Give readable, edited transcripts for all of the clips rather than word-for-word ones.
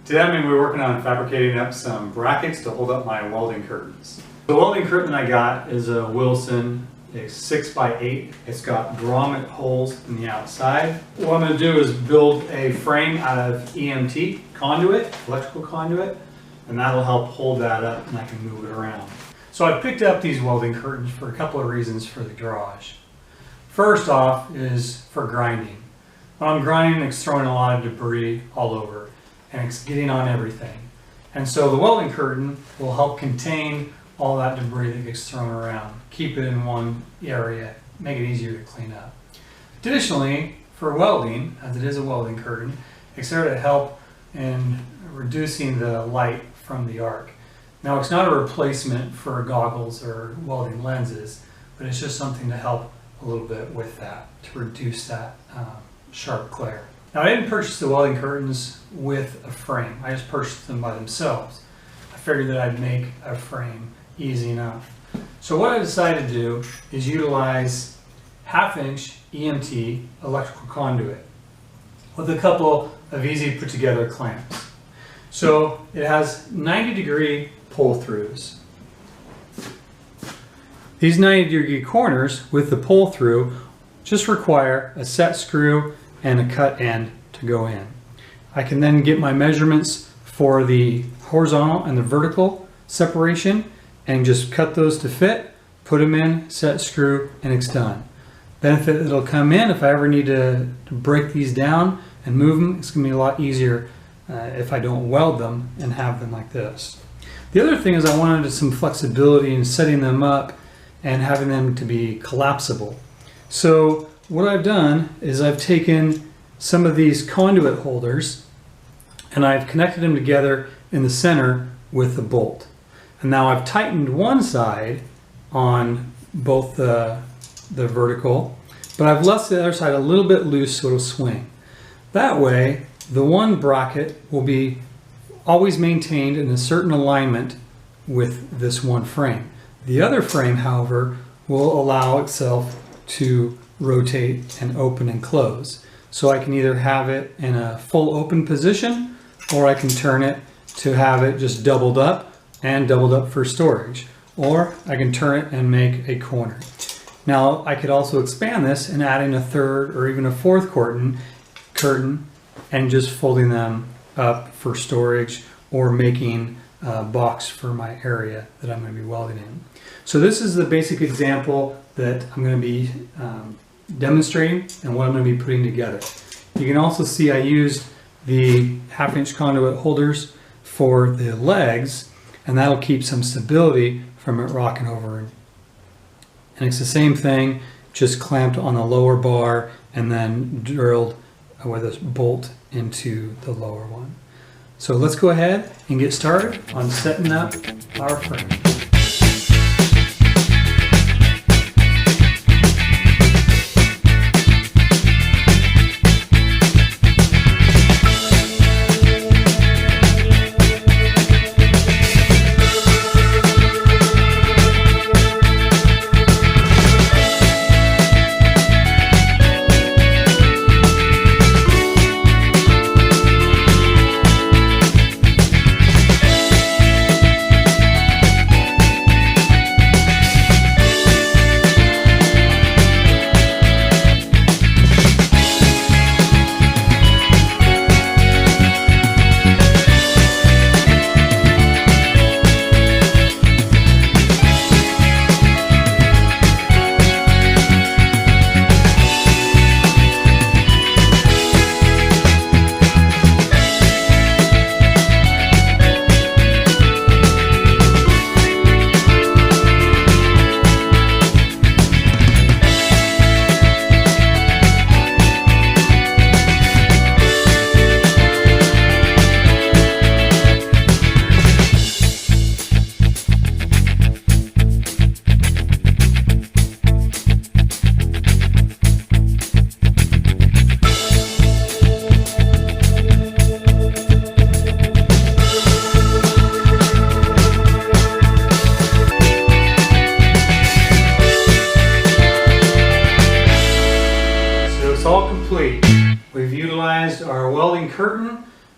Today I'm going to be working on fabricating up some brackets to hold up my welding curtains. The welding curtain I got is a Wilson. It's 6x8. It's got grommet holes in the outside. What I'm going to do is build a frame out of EMT conduit, electrical conduit, and that'll help hold that up and I can move it around. So I picked up these welding curtains for a couple of reasons for the garage. First off is for grinding. When I'm grinding, it's throwing a lot of debris all over and it's getting on everything. And so the welding curtain will help contain all that debris that gets thrown around, keep it in one area, make it easier to clean up. Additionally, for welding, as it is a welding curtain, it's there to help in reducing the light from the arc. Now, it's not a replacement for goggles or welding lenses, but it's just something to help a little bit with that, to reduce that sharp glare. Now, I didn't purchase the welding curtains with a frame. I just purchased them by themselves. I figured that I'd make a frame easy enough. So what I decided to do is utilize 1/2-inch EMT electrical conduit with a couple of easy put together clamps. So it has 90-degree pull-throughs. These 90-degree corners with the pull-through just require a set screw and a cut end to go in. I can then get my measurements for the horizontal and the vertical separation and just cut those to fit, put them in, set screw, and it's done. Benefit that'll come in if I ever need to break these down and move them, it's going to be a lot easier if I don't weld them and have them like this. The other thing is I wanted some flexibility in setting them up and having them to be collapsible. So what I've done is I've taken some of these conduit holders and I've connected them together in the center with a bolt. And now I've tightened one side on both the vertical, but I've left the other side a little bit loose so it'll swing. That way, the one bracket will be always maintained in a certain alignment with this one frame. The other frame, however, will allow itself to rotate and open and close. So I can either have it in a full open position or I can turn it to have it just doubled up and doubled up for storage. Or I can turn it and make a corner. Now I could also expand this and add in a third or even a fourth curtain and just folding them up for storage or making a box for my area that I'm going to be welding in. So this is the basic example that I'm going to be demonstrating and what I'm going to be putting together. You can also see I used the 1/2-inch conduit holders for the legs, and that'll keep some stability from it rocking over. And it's the same thing, just clamped on the lower bar and then drilled with a bolt into the lower one. So let's go ahead and get started on setting up our frame.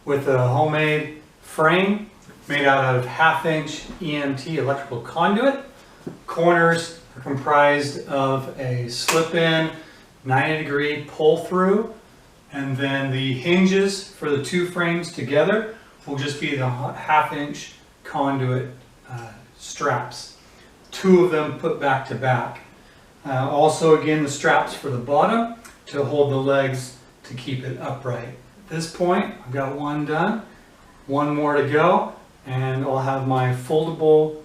with a homemade frame made out of 1/2-inch EMT electrical conduit. Corners are comprised of a slip-in 90-degree pull-through, and then the hinges for the two frames together will just be the 1/2-inch conduit straps. Two of them put back to back. Also, again, the straps for the bottom to hold the legs to keep it upright. At this point, I've got one done, one more to go, and I'll have my foldable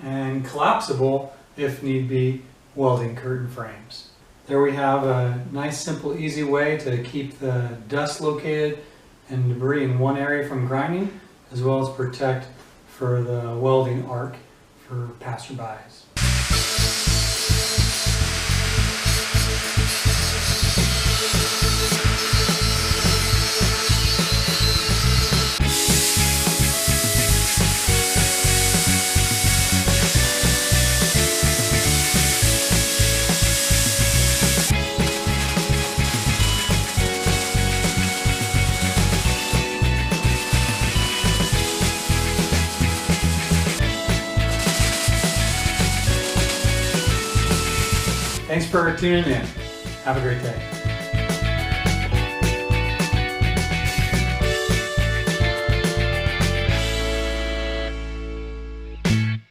and collapsible, if need be, welding curtain frames. There we have a nice, simple, easy way to keep the dust located and debris in one area from grinding, as well as protect for the welding arc for passerbys. Thanks for tuning in. Have a great day.